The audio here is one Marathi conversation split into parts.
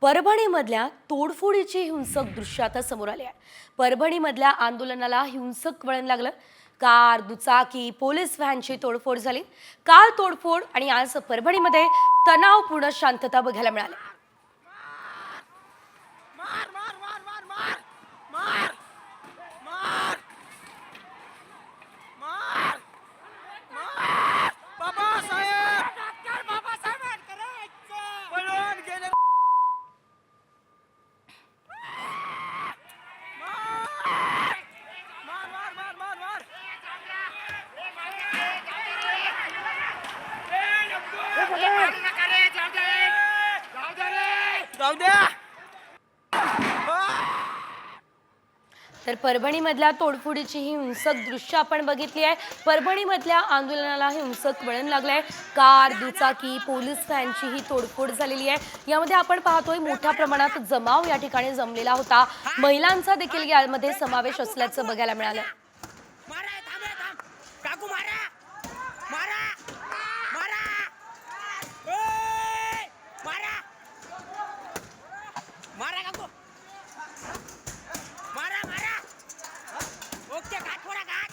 परभणीमधल्या तोडफोडीची हिंसक दृश्य आता समोर आली आहे। परभणीमधल्या आंदोलनाला हिंसक वळण लागलं। कार, दुचाकी, पोलीस व्हॅनची तोडफोड झाली। काल तोडफोड आणि आज परभणीमध्ये तणावपूर्ण शांतता बघायला मिळाली। मार मार मार मार मार मार मार मार मार बाबासाहेब डॉक्टर बाबासाहेब आंबेडकर पळून गेले। मार मार मार मार मार जाऊ द्या। तर परभणीमधल्या तोडफोडीची ही हिंसक दृश्य आपण बघितली आहे। परभणीमधल्या आंदोलनाला हिंसक वळण लागलंय। कार, दुचाकी, पोलीस व्हॅनची ही तोडफोड झालेली आहे। यामध्ये आपण पाहतोय मोठ्या प्रमाणात जमाव या ठिकाणी जमलेला होता। महिलांचा देखील यामध्ये समावेश असल्याचं बघायला मिळालं। मारा थांबे थांब काकू मारा मारा मारा ओय मारा मारा काकू मारा मारा ओके घाट थोडा घाट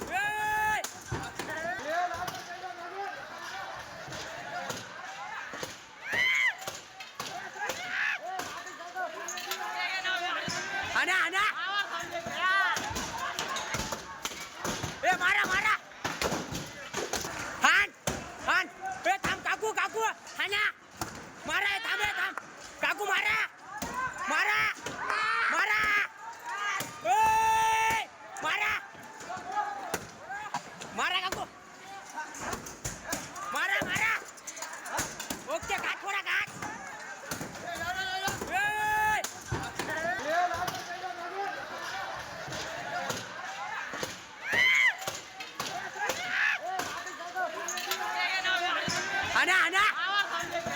ओय आना आना ए मारा मारा हान हान ए थांब काकू काकू हाना मारा थांब थांब काकू मारा मारा मारा ओय मारा मारा काकू मारा मारा ओके घाट थोडा घाट ओय आना आना